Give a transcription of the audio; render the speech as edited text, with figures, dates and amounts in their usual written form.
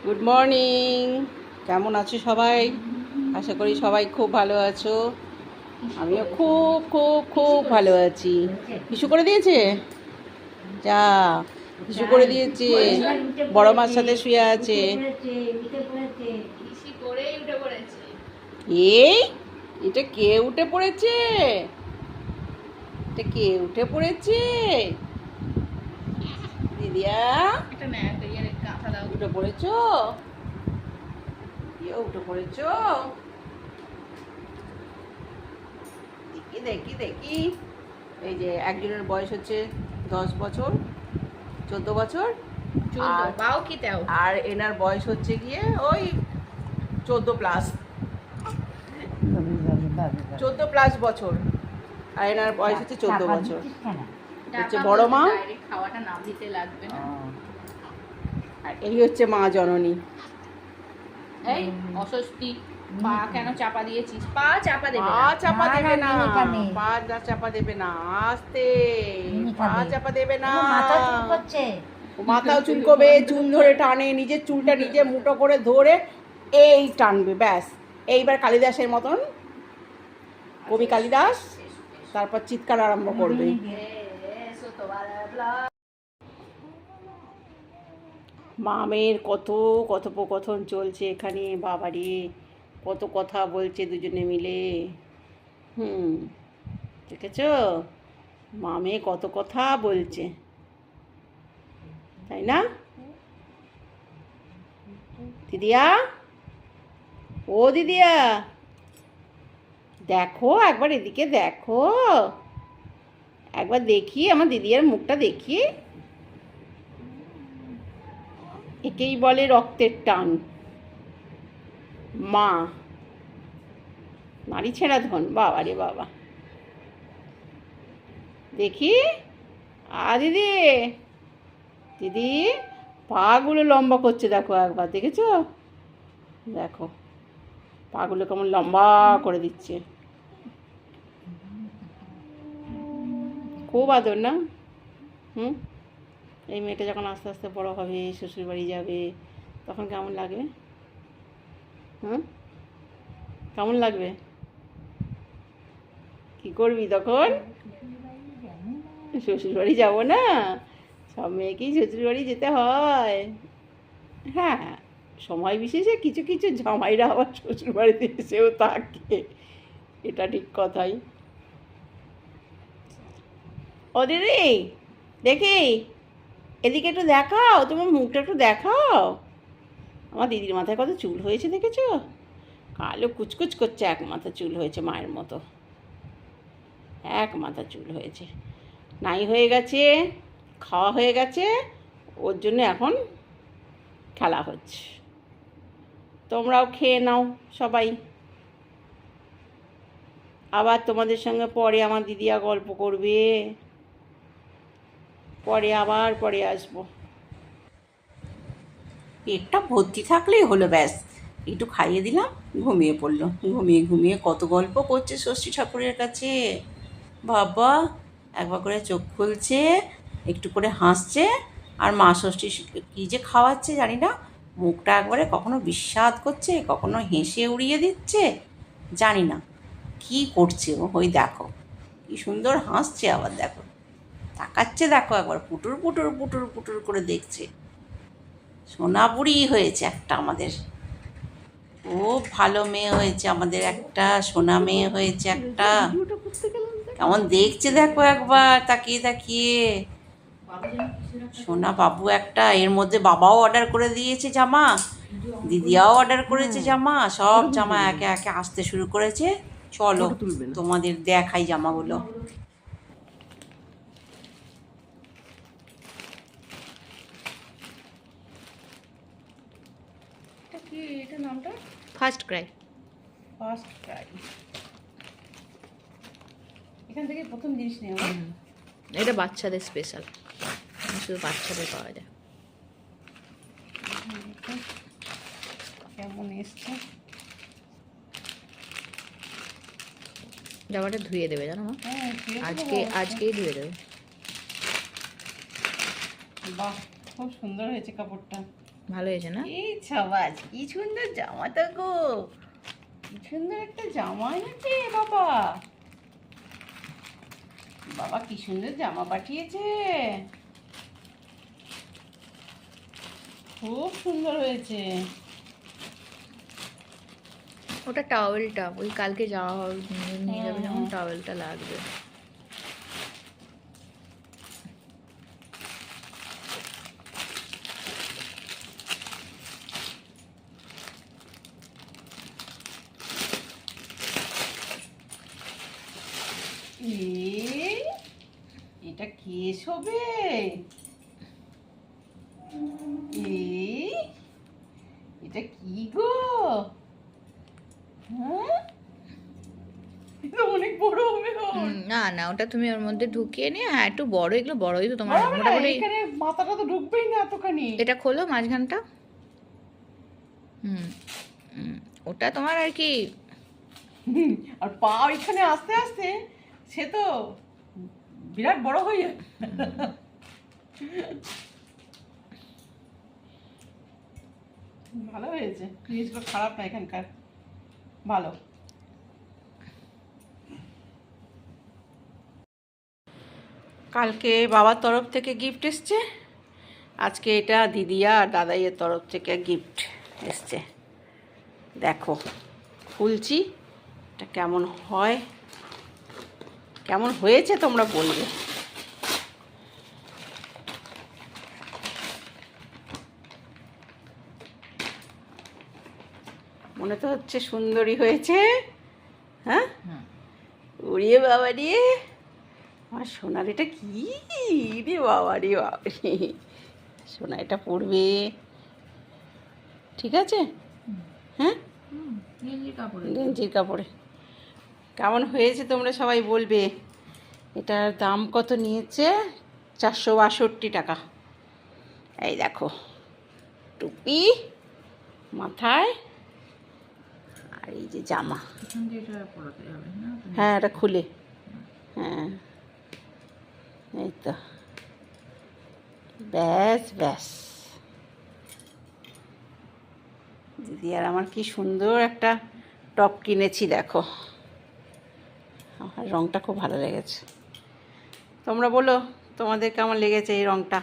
Good morning. কেমন আছো সবাই? আশা করি সবাই খুব ভালো আছো। আমিও খুব খুব খুব ভালো আছি। কিছু করে দিয়েছে? যা কিছু করে দিয়েছে। বড় মার সাথে শুয়ে আছে। এই এটা কে উঠে পড়েছে? এটা কে উঠে পড়েছে? দিদিয়া উঠে পড়েছো? উঠে পড়েছো? দেখি দেখি দেখি। এই যে একজনের বয়স হচ্ছে 10 বছর, 14 বছর, আর এনার বয়স হচ্ছে গিয়ে ওই 14+, 14+ বছর, আর এনার বয়স হচ্ছে 14 বছর। হচ্ছে বড় মা, খাওয়াটা না দিতে লাগবে না। আর এই হচ্ছে মা জননী। এই অস্বস্তি, পা কেন চাপা দিয়েছিস? পা চাপা দেবে পা না। চাপা দেবে না, পা চাপা দেবে না, আস্তে। পা চাপা দেবে না। মাথাও চুলকোবে, চুল ধরে টানে, নিজের চুলটা নিজে মুঠো করে ধরে এই টানবে, ব্যাস। এইবার কালিদাসের মতন, কবি কালিদাস, তারপর চিৎকার আরম্ভ করবে। মামের কত কথোপকথন চলছে এখানে, বাবারে কত কথা বলছে দুজনে মিলে। দেখেছ? মামে কত কথা বলছে, তাই না দিদিয়া? ও দিদিয়া, দেখো একবার এদিকে দেখো, একবার দেখি আমার দিদিয়ার মুখটা দেখি। একেই বলে রক্তের টান। মা নারী ছেঁড়া ধন, বাবা রে বাবা। দেখি, দিদি, দিদি পাগুলো লম্বা করছে, দেখো একবার, দেখেছো? দেখো পাগুলো কেমন লম্বা করে দিচ্ছে। খুব আদর না? এই মেয়েটা যখন আস্তে আস্তে বড় হবে, শ্বশুর বাড়ি যাবে, তখন কেমন লাগবে? কেমন লাগবে? কি করবি তখন? শ্বশুর বাড়ি যাবো না? সব মেয়েকেই শ্বশুর বাড়ি যেতে হয়। হ্যাঁ, সময় বিশেষে কিছু কিছু জামাইরা আবার শ্বশুর বাড়িতে এসেও থাকে, এটা ঠিক কথাই। ও দিদি, দেখি এদিকে একটু দেখাও, তোমার মুখটা একটু দেখাও। আমার দিদির মাথায় কত চুল হয়েছে দেখেছো? কালো কুচকুচ করছে, এক মাথা চুল হয়েছে মায়ের মতো, এক মাথা চুল হয়েছে। নাই হয়ে গেছে, খাওয়া হয়ে গেছে, ওর জন্য এখন খেলা হচ্ছে। তোমরাও খেয়ে নাও সবাই। আবার তোমাদের সঙ্গে পরে আমার দিদিয়া গল্প করবে, পরে আবার পরে আসবো। পেটটা ভর্তি থাকলেই হলো, ব্যাস। একটু খাইয়ে দিলাম, ঘুমিয়ে পড়লো। ঘুমিয়ে ঘুমিয়ে কত গল্প করছে ষষ্ঠী ঠাকুরের কাছে, বাবা। একবার করে চোখ খুলছে, একটু করে হাসছে, আর মা ষষ্ঠী কী যে খাওয়াচ্ছে জানি না, মুখটা একবারে কখনো বিস্বাদ করছে, কখনো হেসে উড়িয়ে দিচ্ছে, জানি না কি করছে ও। ওই দেখো কি সুন্দর হাসছে, আবার দেখো তাকাচ্ছে, দেখো একবার পুটুর পুটুর পুটুর পুটুর করে দেখছে। সোনা বুড়ি হয়েছে একটা আমাদের, খুব ভালো মেয়ে হয়েছে আমাদের, একটা সোনা মেয়ে হয়েছে একটা। কেমন দেখছে দেখো একবার তাকিয়ে তাকিয়ে, সোনা বাবু একটা। এর মধ্যে বাবাও অর্ডার করে দিয়েছে জামা, দিদিয়াও অর্ডার করেছে জামা, সব জামা একে একে আসতে শুরু করেছে। চলো তোমাদের দেখাই জামাগুলো। কি এটা নামটা? First Cry. First Cry. এখান থেকে প্রথম জিনিস নেওয়া। এটা বাচ্চাদের স্পেশাল, শুধু বাচ্চাদের পাওয়া যায়। কেমন এসছে? জামাটা ধুয়ে দেবে জানো মা? আজকেই ধুয়ে দেবে। বাহ, খুব সুন্দর হয়েছে কাপড়টা। ভালো হয়েছে না? এই ছাবাজ, কি সুন্দর জামাটা গো, কি সুন্দর একটা জামা এনেছে বাবা। বাবা কি সুন্দর জামা পাঠিয়েছে, খুব সুন্দর হয়েছে। ওটা টাওয়েলটা, ওই কালকে যাওয়া হবে, নিয়ে যাবে যখন হ্যাঁ। টাওয়েলটা লাগবে। এই, এটা কেস হবে? এই, এটা কি গো? হ্যাঁ, এটা অনেক বড় হবে গো। না না, ওটা তুমি ওর মধ্যে ঢুকিয়ে নিয়ে, হ্যাঁ একটু বড়, এগুলো বড়ই তো তোমার বড় হবে না, মোটামুটি। এখানে মাথাটা তো ঢুকবেই না এতখানি। এটা খোলো মাঝখানটা। হুম হুম, ওটা তোমার আর কি। আর পা ওইখানে আস্তে আস্তে সে তো বিরাট বড় হয়ে যাবে। ভালো হয়েছে, জিনিসগুলো খারাপ না এখানকার, ভালো। কালকে বাবার তরফ থেকে গিফট এসছে, আজকে এটা দিদিয়া আর দাদাইয়ের তরফ থেকে গিফট এসছে। দেখো খুলছি, এটা কেমন হয়, কেমন হয়েছে তোমরা বলবে। মনে তো হচ্ছে সুন্দরী হয়েছে। হ্যাঁ, উড়িয়ে বাবা রে, আমার সোনার এটা কি রে বাবা রে বাবা রে, সোনা এটা পড়বে, ঠিক আছে? হ্যাঁ, গেঞ্জির কাপড়ে কেমন হয়েছে তোমরা সবাই বলবে। এটার দাম কত নিয়েছে? 462 টাকা। এই দেখো, টুপি মাথায়, আর এই যে জামা। হ্যাঁ, এটা খুলে, হ্যাঁ এই তো, ব্যাস ব্যাস। দিদি আর আমার কি সুন্দর একটা টপ কিনেছি দেখো, আমার রঙটা খুব ভালো লেগেছে। তোমরা বলো তোমাদের কেমন লেগেছে এই রঙটা।